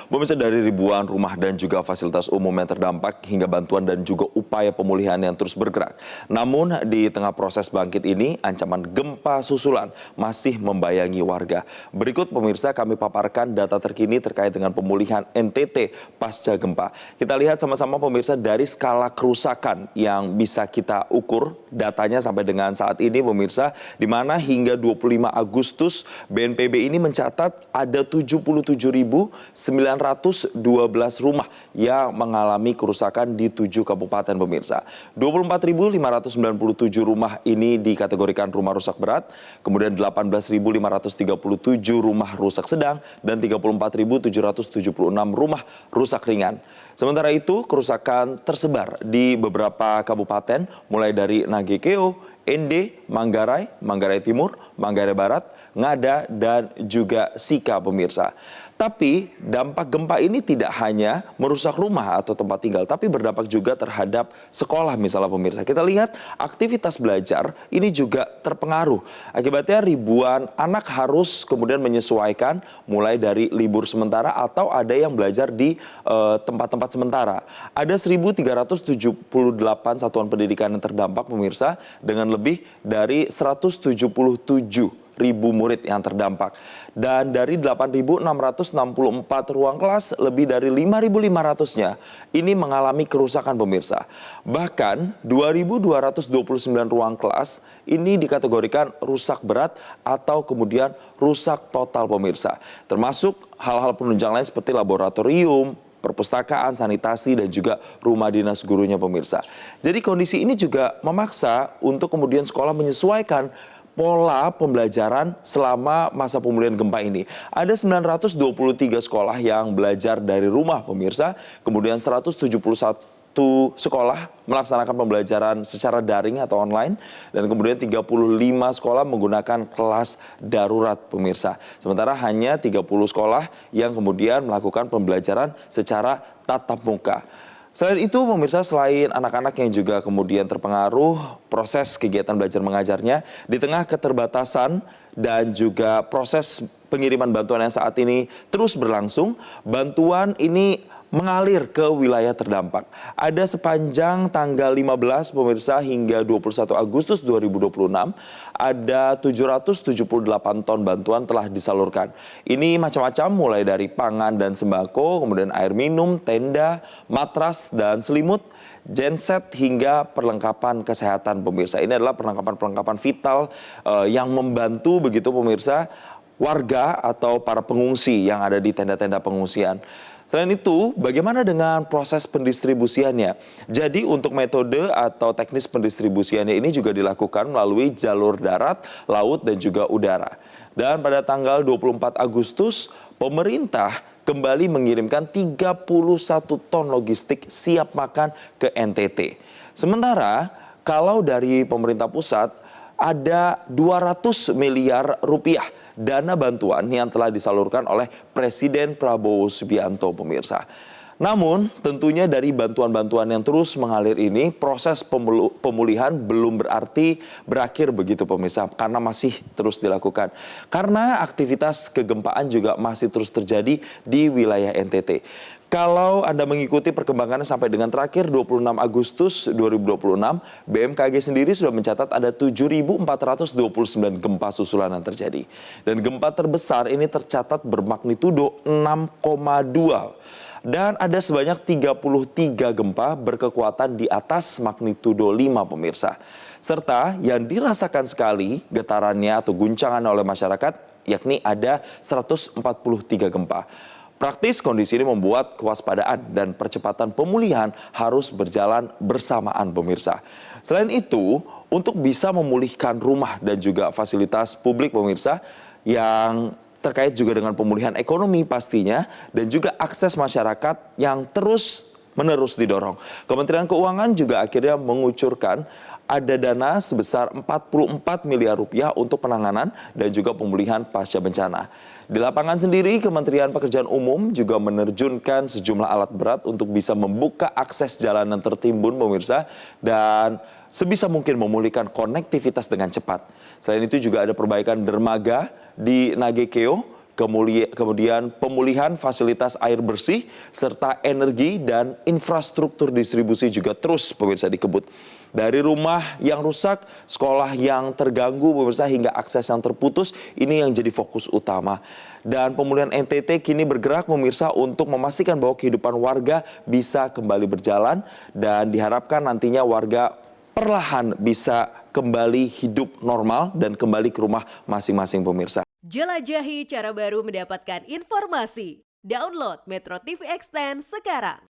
Pemirsa, dari ribuan rumah dan juga fasilitas umum yang terdampak hingga bantuan dan juga upaya pemulihan yang terus bergerak. Namun di tengah proses bangkit ini, ancaman gempa susulan masih membayangi warga. Berikut pemirsa kami paparkan data terkini terkait dengan pemulihan NTT pasca gempa. Kita lihat sama-sama pemirsa dari skala kerusakan yang bisa kita ukur datanya sampai dengan saat ini pemirsa, di mana hingga 25 Agustus BNPB ini mencatat ada 77.912 rumah yang mengalami kerusakan di 7 kabupaten pemirsa. 24.597 rumah ini dikategorikan rumah rusak berat, kemudian 18.537 rumah rusak sedang, dan 34.776 rumah rusak ringan. Sementara itu, kerusakan tersebar di beberapa kabupaten, mulai dari Nagekeo, Ende, Manggarai, Manggarai Timur, Manggarai Barat, Ngada, dan juga Sika pemirsa. Tapi dampak gempa ini tidak hanya merusak rumah atau tempat tinggal, tapi berdampak juga terhadap sekolah misalnya pemirsa. Kita lihat aktivitas belajar ini juga terpengaruh. Akibatnya ribuan anak harus kemudian menyesuaikan mulai dari libur sementara atau ada yang belajar di tempat-tempat sementara. Ada 1.378 satuan pendidikan yang terdampak pemirsa dengan lebih dari 177.000 murid yang terdampak. Dan dari 8.664 ruang kelas, lebih dari 5.500-nya ini mengalami kerusakan pemirsa. Bahkan 2.229 ruang kelas ini dikategorikan rusak berat atau kemudian rusak total pemirsa. Termasuk hal-hal penunjang lain seperti laboratorium, perpustakaan, sanitasi, dan juga rumah dinas gurunya pemirsa. Jadi kondisi ini juga memaksa untuk kemudian sekolah menyesuaikan pola pembelajaran selama masa pemulihan gempa ini. Ada 923 sekolah yang belajar dari rumah pemirsa, kemudian 171 sekolah melaksanakan pembelajaran secara daring atau online, dan kemudian 35 sekolah menggunakan kelas darurat pemirsa. Sementara hanya 30 sekolah yang kemudian melakukan pembelajaran secara tatap muka. Selain itu pemirsa, selain anak-anak yang juga kemudian terpengaruh proses kegiatan belajar mengajarnya, di tengah keterbatasan dan juga proses pengiriman bantuan yang saat ini terus berlangsung, bantuan ini mengalir ke wilayah terdampak. Ada sepanjang tanggal 15 pemirsa hingga 21 Agustus 2026, ada 778 ton bantuan telah disalurkan. Ini macam-macam mulai dari pangan dan sembako, kemudian air minum, tenda, matras dan selimut, genset hingga perlengkapan kesehatan pemirsa. Ini adalah perlengkapan-perlengkapan vital yang membantu begitu pemirsa warga atau para pengungsi yang ada di tenda-tenda pengungsian. Selain itu, bagaimana dengan proses pendistribusiannya? Jadi untuk metode atau teknis pendistribusiannya ini juga dilakukan melalui jalur darat, laut, dan juga udara. Dan pada tanggal 24 Agustus, pemerintah kembali mengirimkan 31 ton logistik siap makan ke NTT. Sementara kalau dari pemerintah pusat ada 200 miliar rupiah dana bantuan yang telah disalurkan oleh Presiden Prabowo Subianto pemirsa. Namun tentunya dari bantuan-bantuan yang terus mengalir ini, proses pemulihan belum berarti berakhir begitu pemirsa, karena masih terus dilakukan. Karena aktivitas kegempaan juga masih terus terjadi di wilayah NTT. Kalau Anda mengikuti perkembangannya sampai dengan terakhir 26 Agustus 2026, BMKG sendiri sudah mencatat ada 7.429 gempa susulan yang terjadi. Dan gempa terbesar ini tercatat bermagnitudo 6,2. Dan ada sebanyak 33 gempa berkekuatan di atas magnitudo 5 pemirsa. Serta yang dirasakan sekali getarannya atau guncangan oleh masyarakat, yakni ada 143 gempa. Praktis kondisi ini membuat kewaspadaan dan percepatan pemulihan harus berjalan bersamaan pemirsa. Selain itu, untuk bisa memulihkan rumah dan juga fasilitas publik pemirsa yang terkait juga dengan pemulihan ekonomi pastinya dan juga akses masyarakat yang terus-menerus didorong. Kementerian Keuangan juga akhirnya mengucurkan ada dana sebesar 44 miliar rupiah untuk penanganan dan juga pemulihan pasca bencana. Di lapangan sendiri, Kementerian Pekerjaan Umum juga menerjunkan sejumlah alat berat untuk bisa membuka akses jalanan tertimbun pemirsa dan sebisa mungkin memulihkan konektivitas dengan cepat. Selain itu juga ada perbaikan dermaga di Nagekeo kemudian pemulihan fasilitas air bersih, serta energi dan infrastruktur distribusi juga terus pemirsa dikebut. Dari rumah yang rusak, sekolah yang terganggu pemirsa hingga akses yang terputus, ini yang jadi fokus utama. Dan pemulihan NTT kini bergerak pemirsa untuk memastikan bahwa kehidupan warga bisa kembali berjalan dan diharapkan nantinya warga perlahan bisa kembali hidup normal dan kembali ke rumah masing-masing pemirsa. Jelajahi cara baru mendapatkan informasi. Download Metro TV Extend sekarang.